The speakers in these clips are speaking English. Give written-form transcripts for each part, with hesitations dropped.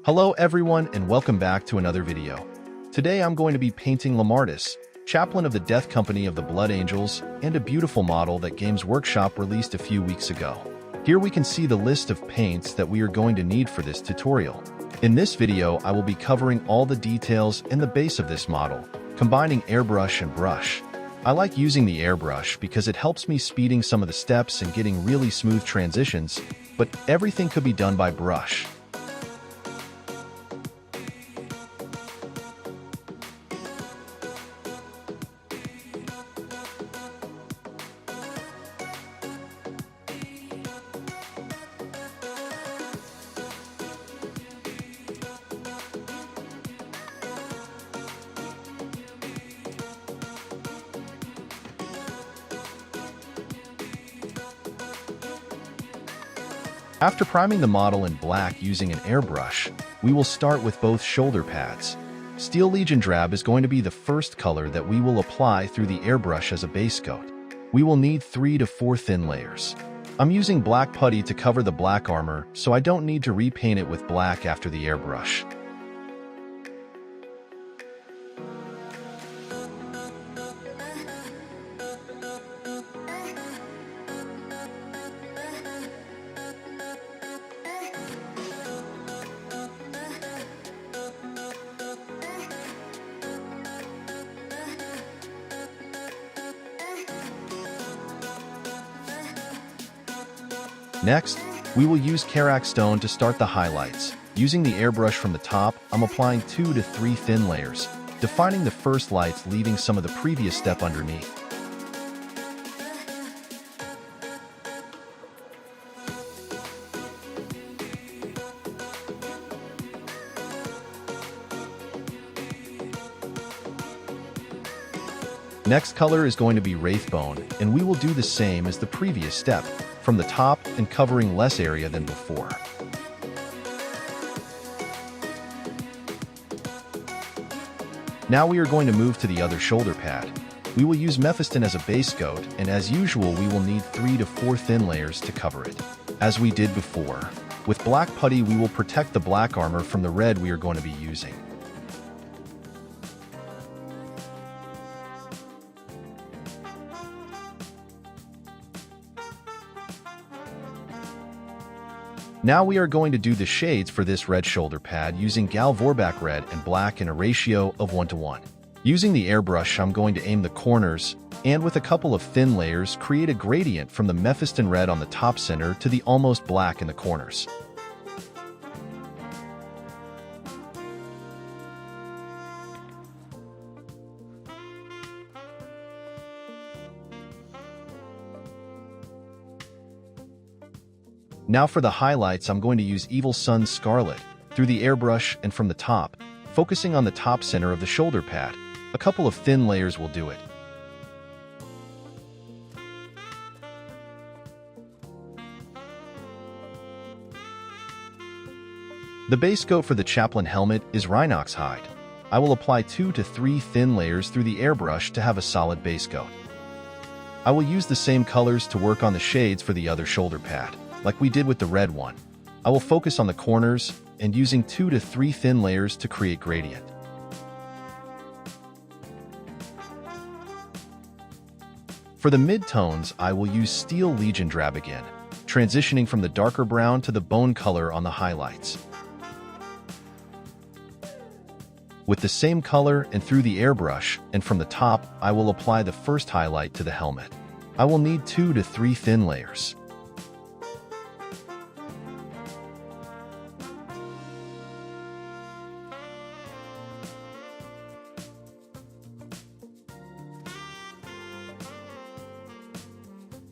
Hello everyone and welcome back to another video. Today I'm going to be painting Lemartes, Chaplain of the Death Company of the Blood Angels, and a beautiful model that Games Workshop released a few weeks ago. Here we can see the list of paints that we are going to need for this tutorial. In this video I will be covering all the details and the base of this model, combining airbrush and brush. I like using the airbrush because it helps me speeding some of the steps and getting really smooth transitions, but everything could be done by brush. After priming the model in black using an airbrush, we will start with both shoulder pads. Steel Legion Drab is going to be the first color that we will apply through the airbrush as a base coat. We will need 3 to 4 thin layers. I'm using black putty to cover the black armor, so I don't need to repaint it with black after the airbrush. Next, we will use Karak Stone to start the highlights. Using the airbrush from the top, I'm applying 2 to 3 thin layers, defining the first lights, leaving some of the previous step underneath. Next color is going to be Wraithbone, and we will do the same as the previous step, from the top and covering less area than before. Now we are going to move to the other shoulder pad. We will use Mephiston as a base coat, and as usual we will need 3 to 4 thin layers to cover it. As we did before, with black putty we will protect the black armor from the red we are going to be using. Now we are going to do the shades for this red shoulder pad using Gal Vorbak red and black in a ratio of 1:1. Using the airbrush I'm going to aim the corners, and with a couple of thin layers create a gradient from the Mephiston red on the top center to the almost black in the corners. Now for the highlights I'm going to use Evil Sun's Scarlet through the airbrush and from the top, focusing on the top center of the shoulder pad. A couple of thin layers will do it. The base coat for the Chaplain helmet is Rhinox hide. I will apply 2 to 3 thin layers through the airbrush to have a solid base coat. I will use the same colors to work on the shades for the other shoulder pad, like we did with the red one. I will focus on the corners and using 2 to 3 thin layers to create gradient. For the mid-tones, I will use Steel Legion Drab again, transitioning from the darker brown to the bone color on the highlights. With the same color and through the airbrush, and from the top, I will apply the first highlight to the helmet. I will need 2 to 3 thin layers.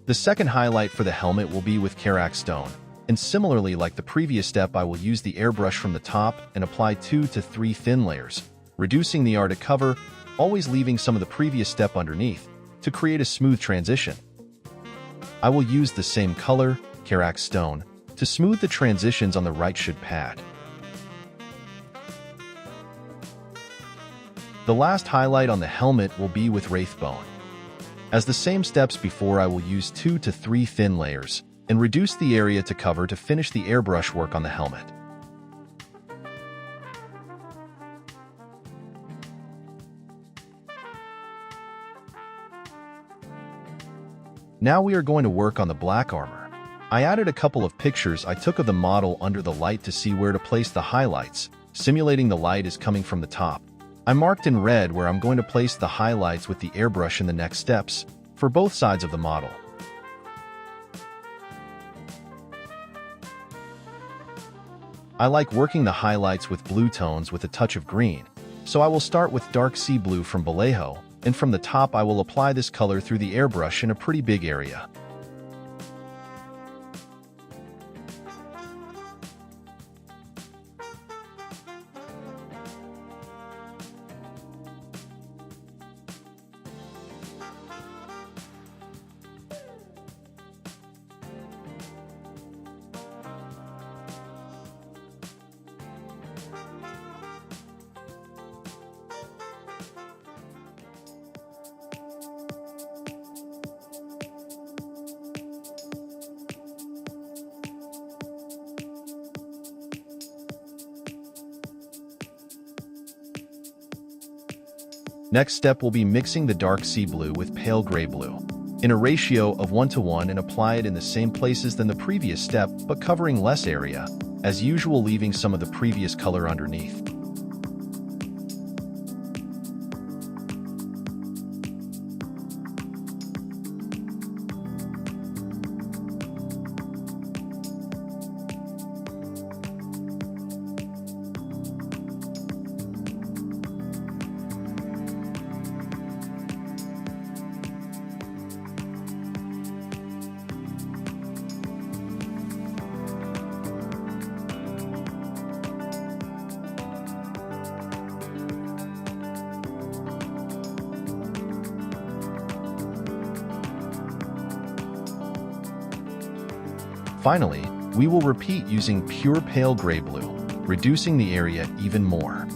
The second highlight for the helmet will be with Karak Stone, and similarly like the previous step I will use the airbrush from the top and apply 2 to 3 thin layers, reducing the art to cover, always leaving some of the previous step underneath, to create a smooth transition. I will use the same color, Karak Stone, to smooth the transitions on the right should pad. The last highlight on the helmet will be with Wraithbone. As the same steps before, I will use 2 to 3 thin layers and reduce the area to cover to finish the airbrush work on the helmet. Now we are going to work on the black armor. I added a couple of pictures I took of the model under the light to see where to place the highlights, simulating the light is coming from the top. I marked in red where I'm going to place the highlights with the airbrush in the next steps, for both sides of the model. I like working the highlights with blue tones with a touch of green, so I will start with dark sea blue from Vallejo, and from the top I will apply this color through the airbrush in a pretty big area. Next step will be mixing the dark sea blue with pale gray blue in a ratio of 1:1 and apply it in the same places than the previous step, but covering less area, as usual, leaving some of the previous color underneath. Finally, we will repeat using pure pale gray blue, reducing the area even more.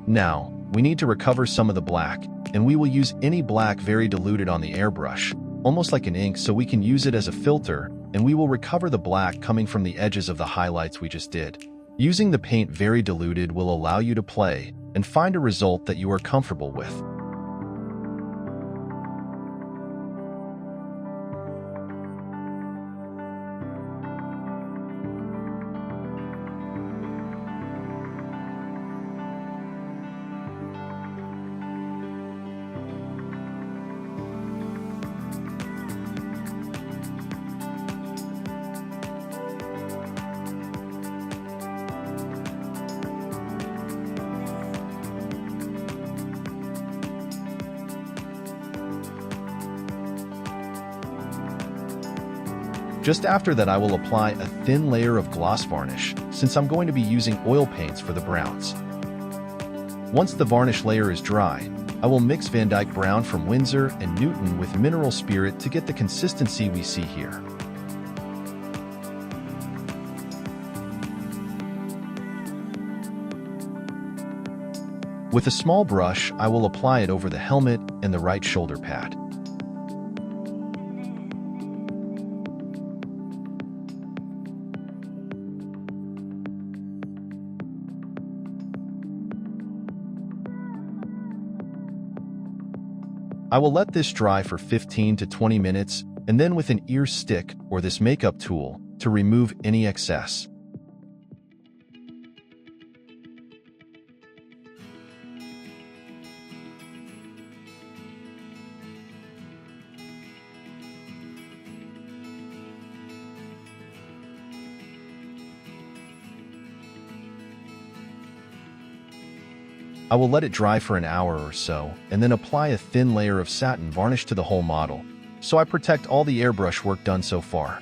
Now, we need to recover some of the black, and we will use any black very diluted on the airbrush, almost like an ink, so we can use it as a filter, and we will recover the black coming from the edges of the highlights we just did. Using the paint very diluted will allow you to play and find a result that you are comfortable with. Just after that, I will apply a thin layer of gloss varnish, since I'm going to be using oil paints for the browns. Once the varnish layer is dry, I will mix Van Dyke Brown from Windsor and Newton with Mineral Spirit to get the consistency we see here. With a small brush, I will apply it over the helmet and the right shoulder pad. I will let this dry for 15 to 20 minutes, and then with an ear stick or this makeup tool to remove any excess. I will let it dry for an hour or so, and then apply a thin layer of satin varnish to the whole model, so I protect all the airbrush work done so far.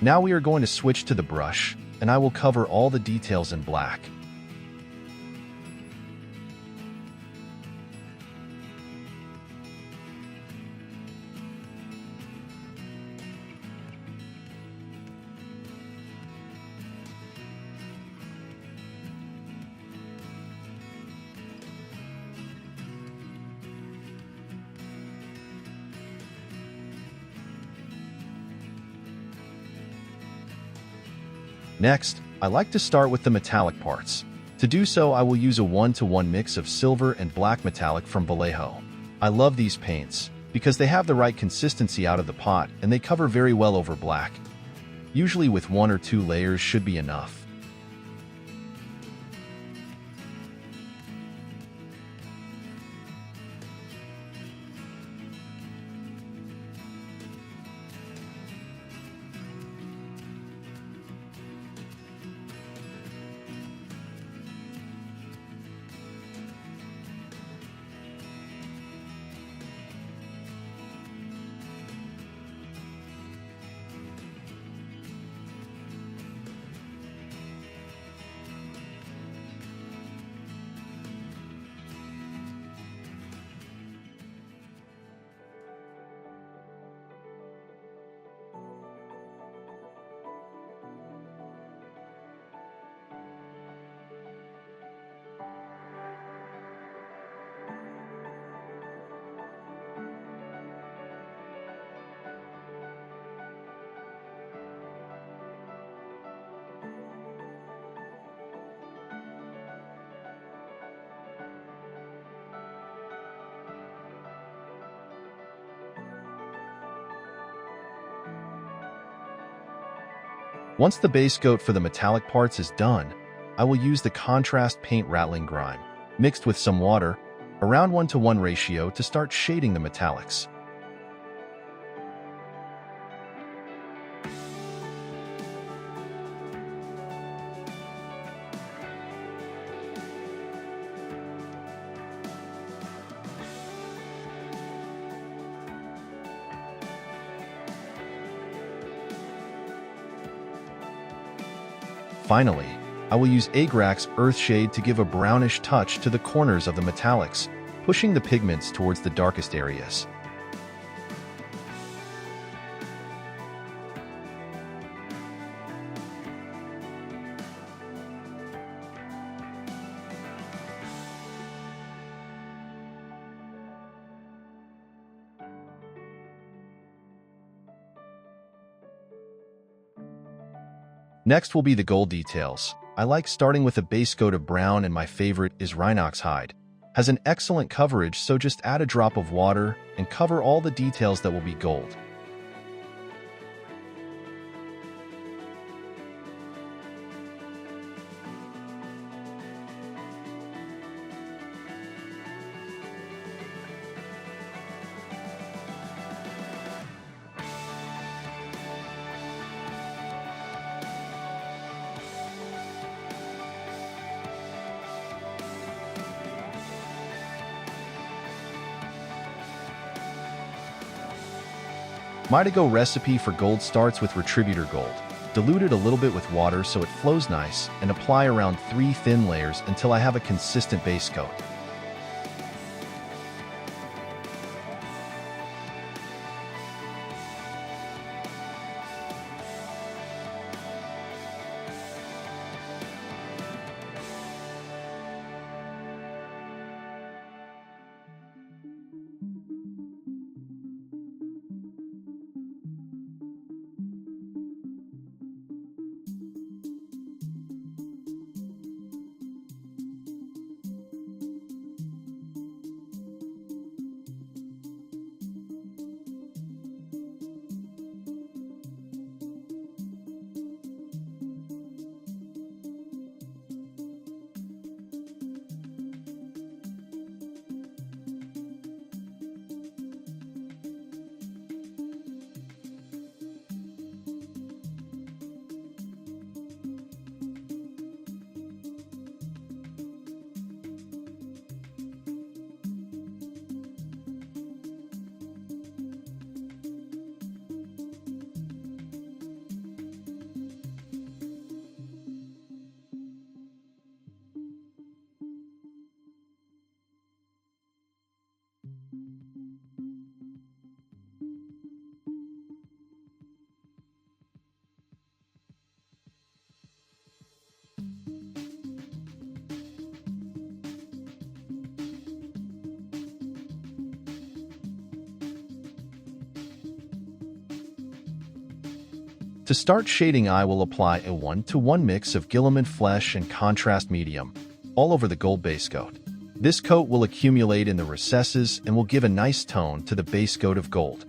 Now we are going to switch to the brush, and I will cover all the details in black. Next, I like to start with the metallic parts. To do so, I will use a 1-to-1 mix of silver and black metallic from Vallejo. I love these paints because they have the right consistency out of the pot and they cover very well over black. Usually with 1 or 2 layers should be enough. Once the base coat for the metallic parts is done, I will use the contrast paint rattling grime, mixed with some water, around 1-to-1 ratio to start shading the metallics. Finally, I will use Airbrushing Earth Shade to give a brownish touch to the corners of the metallics, pushing the pigments towards the darkest areas. Next will be the gold details. I like starting with a base coat of brown and my favorite is Rhinox Hide. Has an excellent coverage, so just add a drop of water and cover all the details that will be gold. My to-go recipe for gold starts with Retributor Gold. Dilute it a little bit with water so it flows nice, and apply around 3 thin layers until I have a consistent base coat. To start shading, I will apply a 1-to-1 mix of Guillemot Flesh and Contrast Medium all over the gold base coat. This coat will accumulate in the recesses and will give a nice tone to the base coat of gold.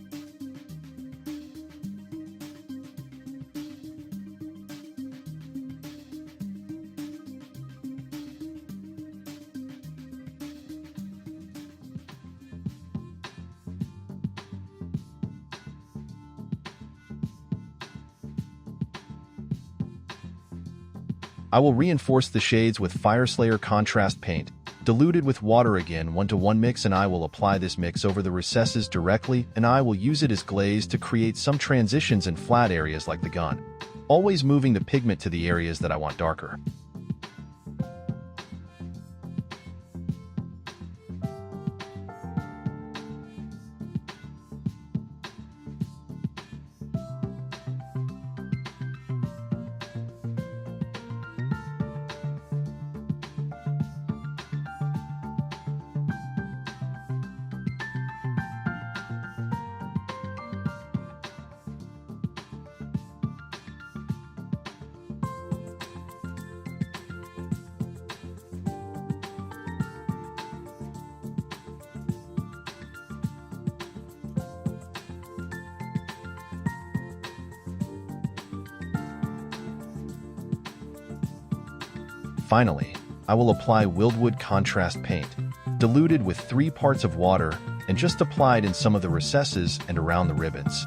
I will reinforce the shades with Fireslayer Contrast Paint, diluted with water again 1-to-1 mix, and I will apply this mix over the recesses directly, and I will use it as glaze to create some transitions in flat areas like the gun, always moving the pigment to the areas that I want darker. Finally, I will apply Wildwood Contrast Paint, diluted with 3 parts of water and just applied in some of the recesses and around the ribbons.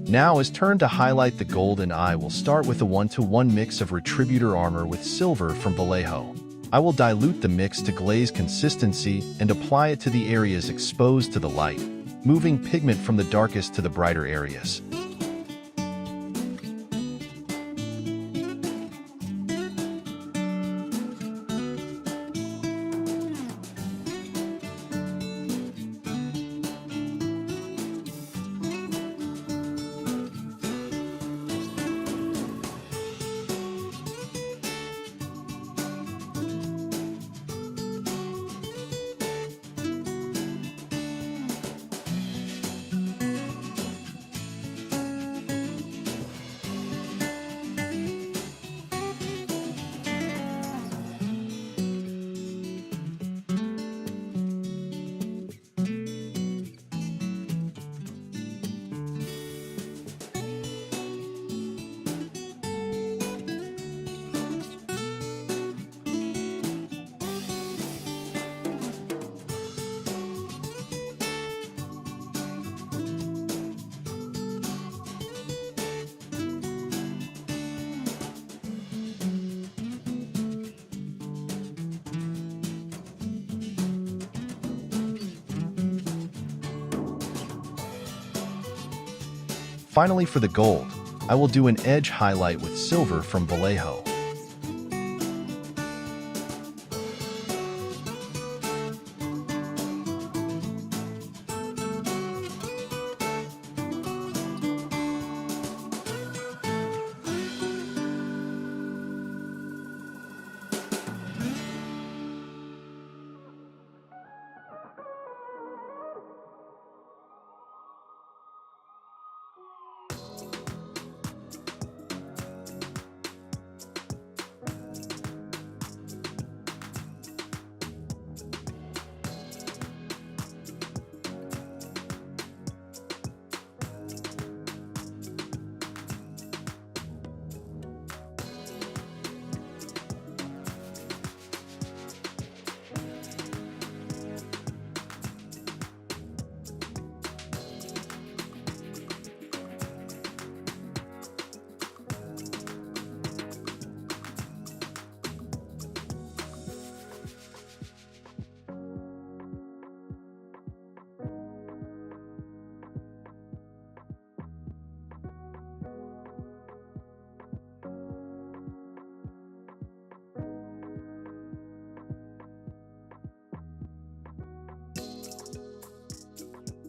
Now is turn to highlight the gold, and I will start with a 1-to-1 mix of Retributor Armor with silver from Vallejo. I will dilute the mix to glaze consistency and apply it to the areas exposed to the light, moving pigment from the darkest to the brighter areas. Finally, for the gold, I will do an edge highlight with silver from Vallejo.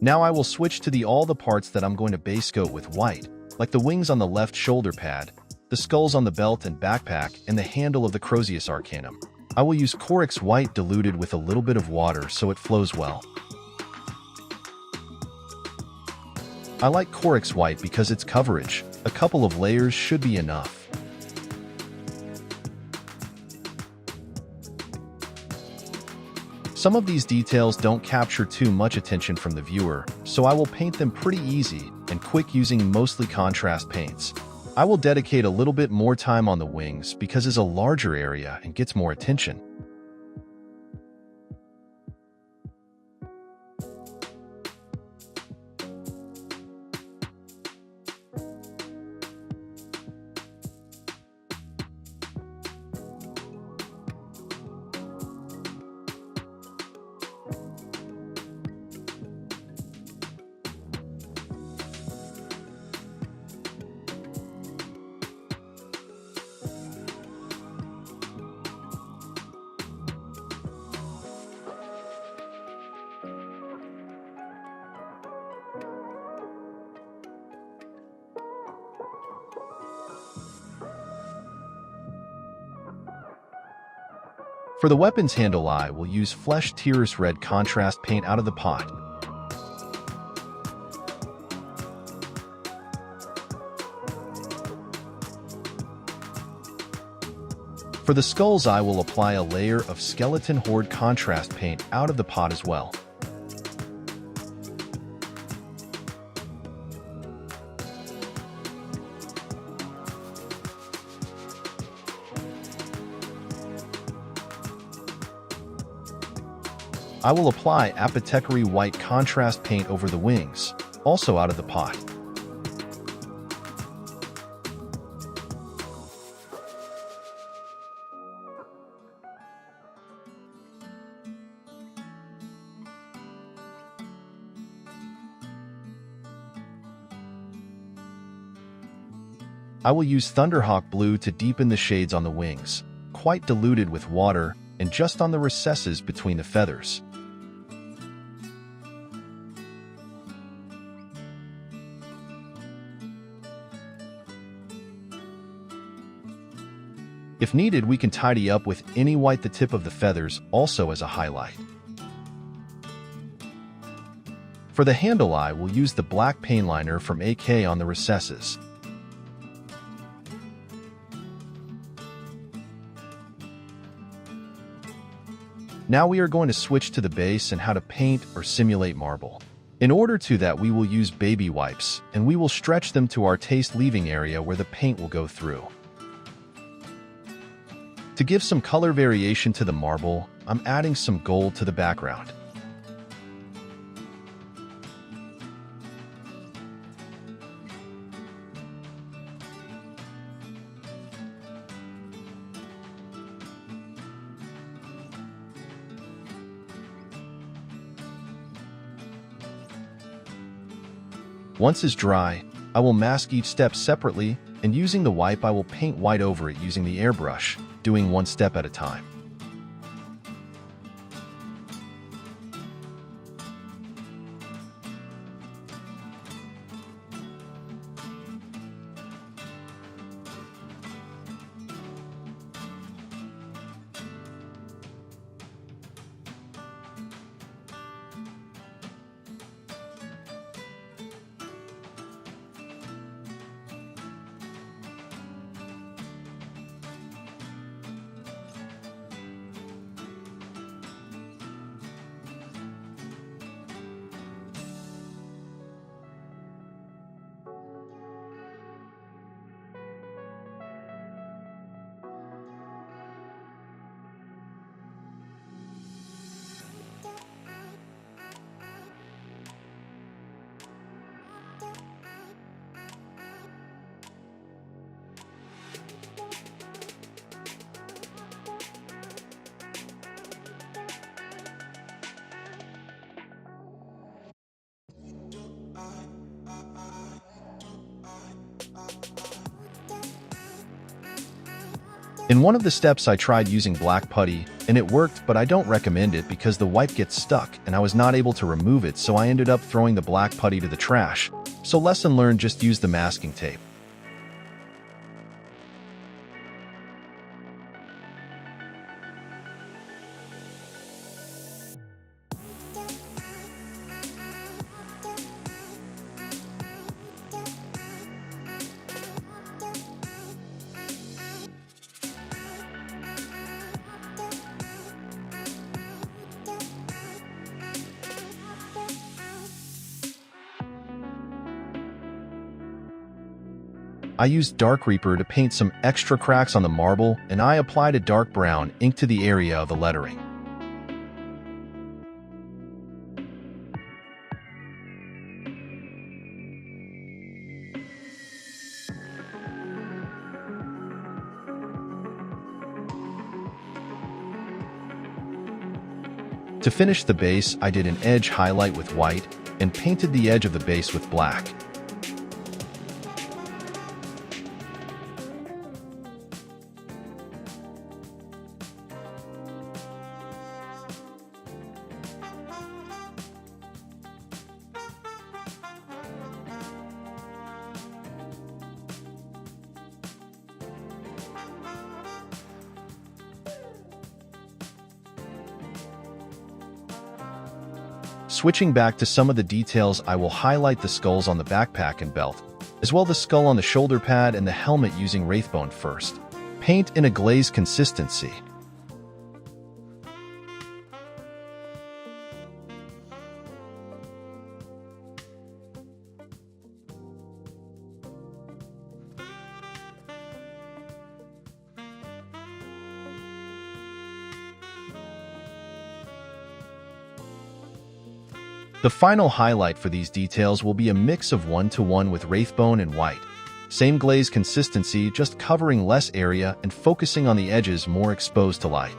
Now I will switch to all the parts that I'm going to base coat with white, like the wings on the left shoulder pad, the skulls on the belt and backpack, and the handle of the Crozius Arcanum. I will use Corax White diluted with a little bit of water so it flows well. I like Corax White because its coverage. A couple of layers should be enough. Some of these details don't capture too much attention from the viewer, so I will paint them pretty easy and quick using mostly contrast paints. I will dedicate a little bit more time on the wings because it's a larger area and gets more attention. For the weapon's handle, I will use Flesh Tears Red contrast paint out of the pot. For the skulls, I will apply a layer of Skeleton Horde contrast paint out of the pot as well. I will apply Apothecary White contrast paint over the wings, also out of the pot. I will use Thunderhawk Blue to deepen the shades on the wings, quite diluted with water and just on the recesses between the feathers. If needed, we can tidy up with any white the tip of the feathers also as a highlight. For the handle, I will use the black paint liner from AK on the recesses. Now we are going to switch to the base and how to paint or simulate marble. In order to that, we will use baby wipes, and we will stretch them to our taste leaving area where the paint will go through. To give some color variation to the marble, I'm adding some gold to the background. Once it's dry, I will mask each step separately, and using the wipe I will paint white over it using the airbrush, doing one step at a time. In one of the steps I tried using black putty, And it worked, but I don't recommend it because the wipe gets stuck and I was not able to remove it, so I ended up throwing the black putty to the trash. So lesson learned, just use the masking tape. I used Dark Reaper to paint some extra cracks on the marble, and I applied a dark brown ink to the area of the lettering. To finish the base, I did an edge highlight with white and painted the edge of the base with black. Switching back to some of the details, I will highlight the skulls on the backpack and belt, as well as the skull on the shoulder pad and the helmet using Wraithbone first. Paint in a glaze consistency. The final highlight for these details will be a mix of 1-to-1 with Wraithbone and white. Same glaze consistency, just covering less area and focusing on the edges more exposed to light.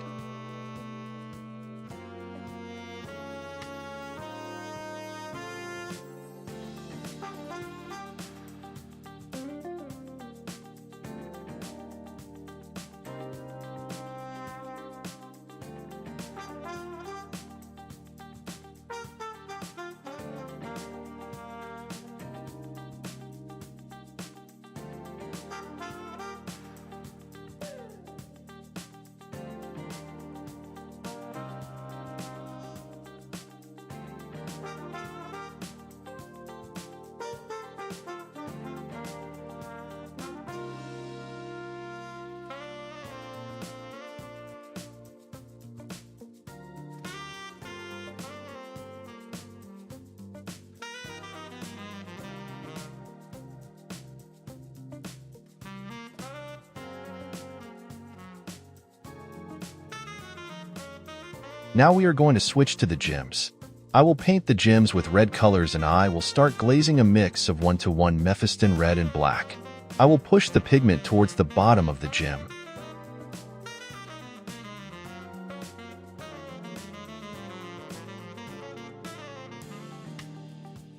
Now we are going to switch to the gems. I will paint the gems with red colors and I will start glazing a mix of 1-to-1 Mephiston red and black. I will push the pigment towards the bottom of the gem.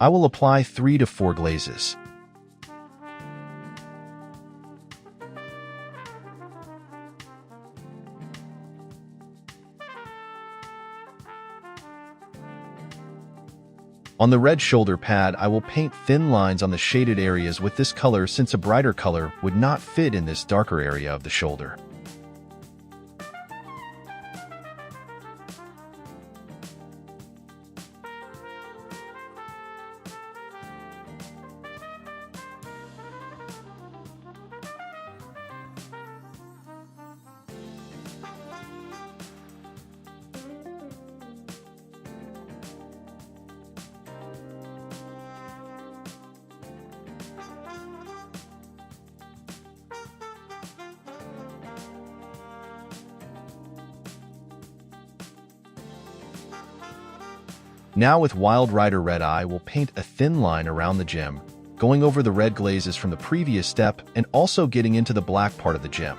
I will apply 3 to 4 glazes. On the red shoulder pad, I will paint thin lines on the shaded areas with this color since a brighter color would not fit in this darker area of the shoulder. Now with Wild Rider Red, I will paint a thin line around the gem, going over the red glazes from the previous step and also getting into the black part of the gem.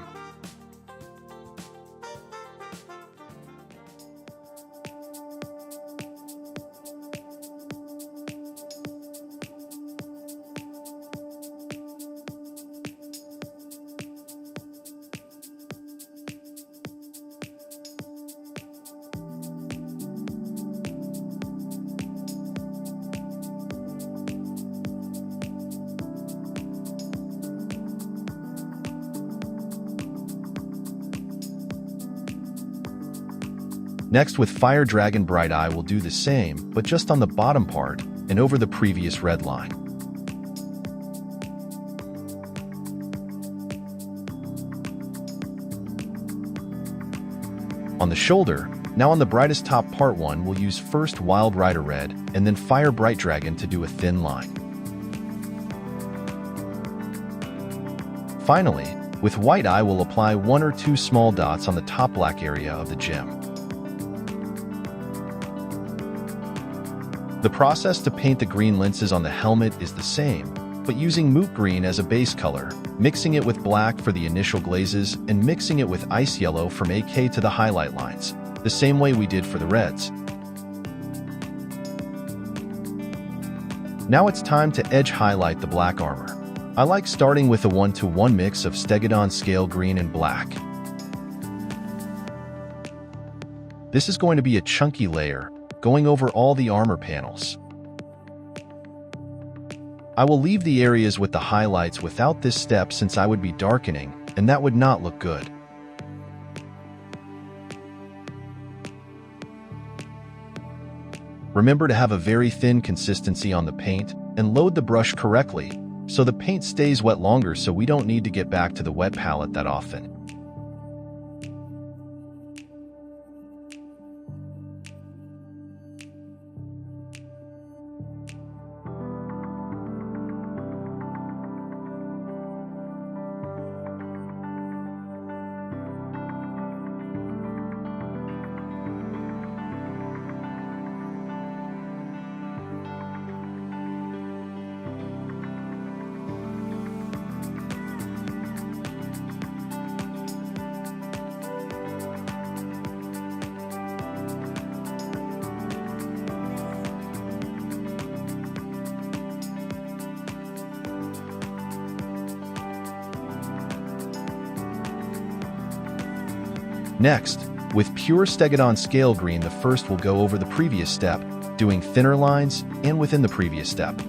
Next, with Fire Dragon Bright Eye, we'll do the same, but just on the bottom part and over the previous red line. On the shoulder, now on the brightest top part 1, we'll use first Wild Rider Red and then Fire Bright Dragon to do a thin line. Finally, with White Eye, we'll apply 1 or 2 small dots on the top black area of the gem. The process to paint the green lenses on the helmet is the same, but using moot green as a base color, mixing it with black for the initial glazes, and mixing it with ice yellow from AK to the highlight lines, the same way we did for the reds. Now it's time to edge highlight the black armor. I like starting with a 1-to-1 mix of Stegodon Scale Green and black. This is going to be a chunky layer, going over all the armor panels. I will leave the areas with the highlights without this step since I would be darkening, and that would not look good. Remember to have a very thin consistency on the paint and load the brush correctly, so the paint stays wet longer so we don't need to get back to the wet palette that often. Next, with pure Stegodon Scale Green, the first will go over the previous step, doing thinner lines and within the previous step.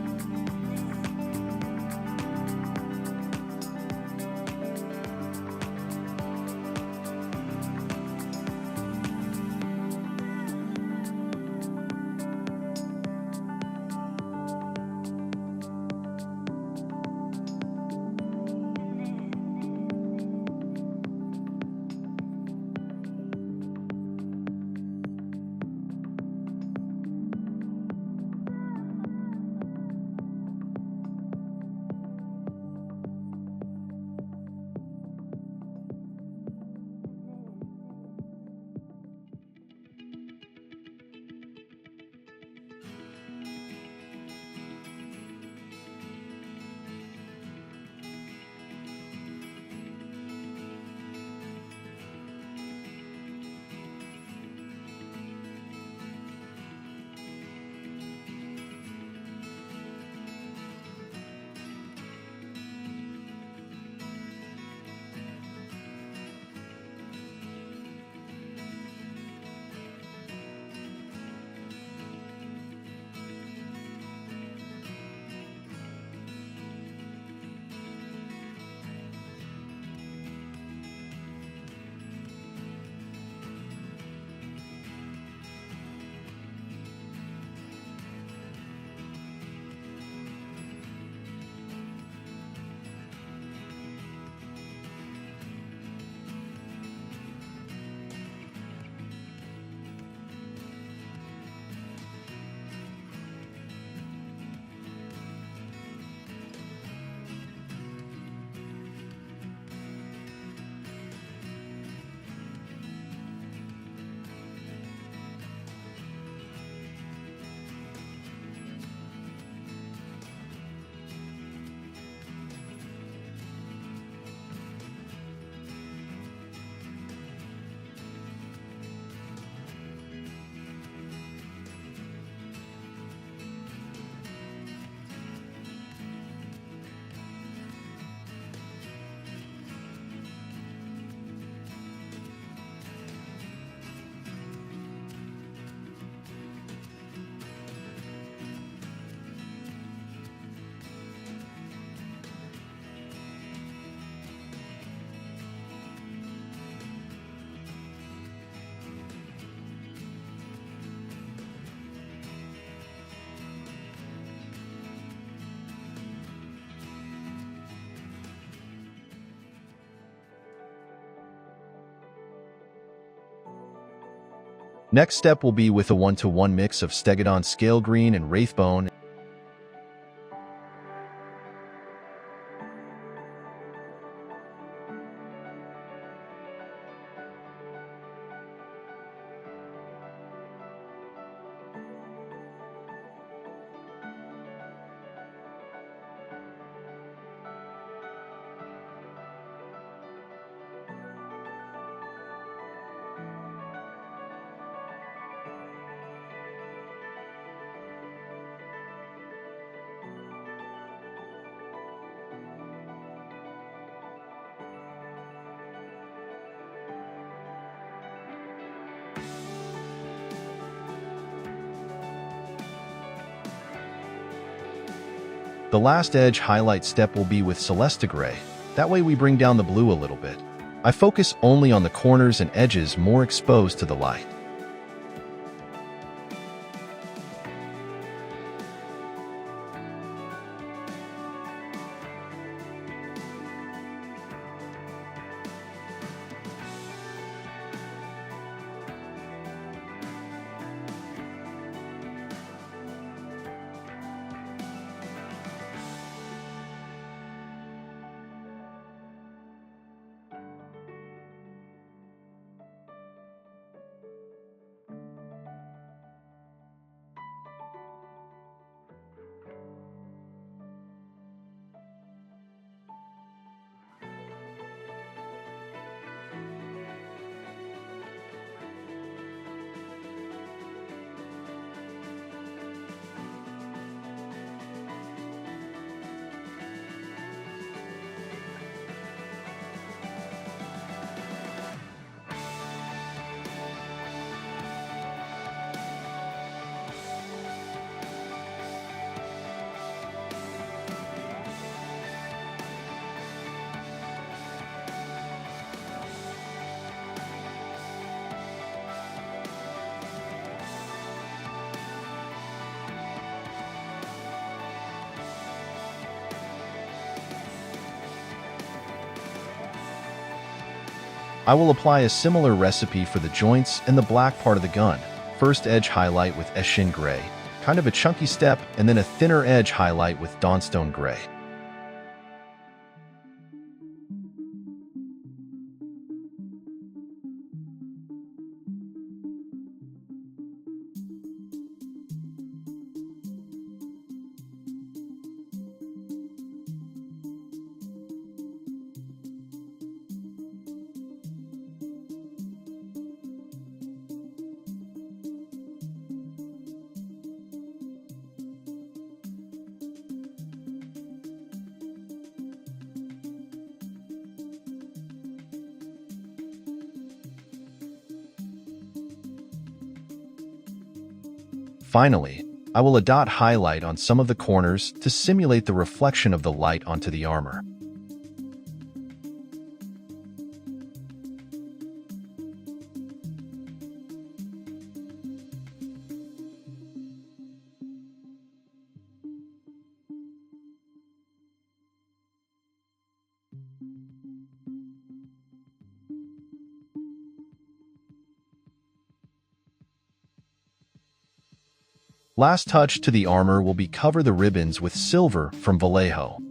Next step will be with a 1-to-1 mix of Stegodon scale green and wraithbone. The last edge highlight step will be with Celeste Gray. That way we bring down the blue a little bit. I focus only on the corners and edges more exposed to the light. I will apply a similar recipe for the joints and the black part of the gun. First edge highlight with Eshin Gray, kind of a chunky step, and then a thinner edge highlight with Dawnstone Gray. Finally, I will a dot highlight on some of the corners to simulate the reflection of the light onto the armor. Last touch to the armor will be cover the ribbons with silver from Vallejo.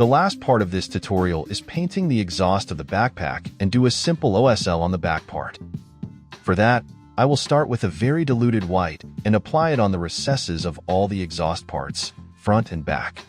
The last part of this tutorial is painting the exhaust of the backpack and do a simple OSL on the back part. For that, I will start with a very diluted white and apply it on the recesses of all the exhaust parts, front and back.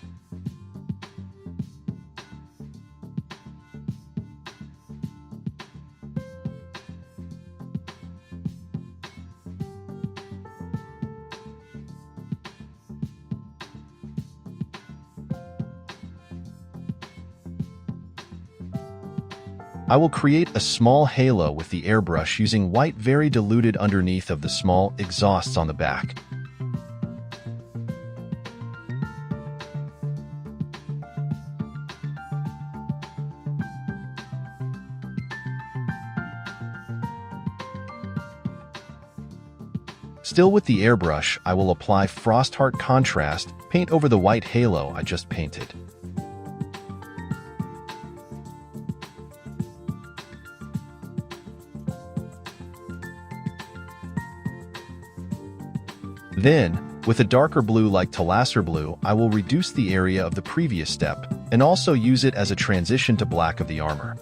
I will create a small halo with the airbrush using white very diluted underneath of the small exhausts on the back. Still with the airbrush, I will apply Frost Heart contrast paint over the white halo I just painted. Then, with a darker blue like Thalasser blue, I will reduce the area of the previous step and also use it as a transition to black of the armor.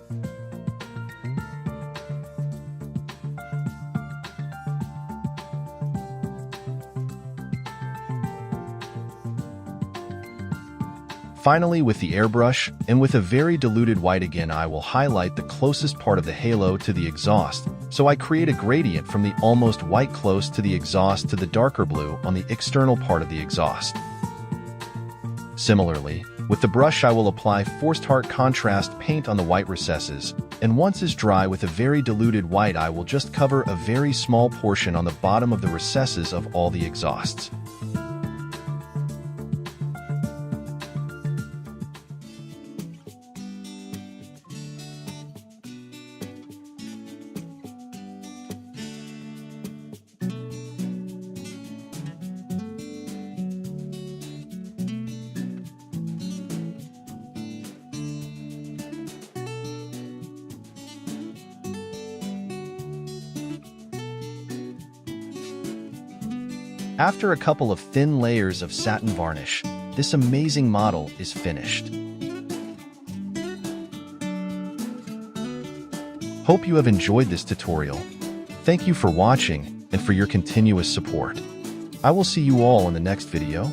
Finally, with the airbrush, and with a very diluted white again, I will highlight the closest part of the halo to the exhaust, so I create a gradient from the almost white close to the exhaust to the darker blue on the external part of the exhaust. Similarly, with the brush I will apply Forced Heart contrast paint on the white recesses, and once it's dry with a very diluted white I will just cover a very small portion on the bottom of the recesses of all the exhausts. After a couple of thin layers of satin varnish, this amazing model is finished. Hope you have enjoyed this tutorial. Thank you for watching and for your continuous support. I will see you all in the next video.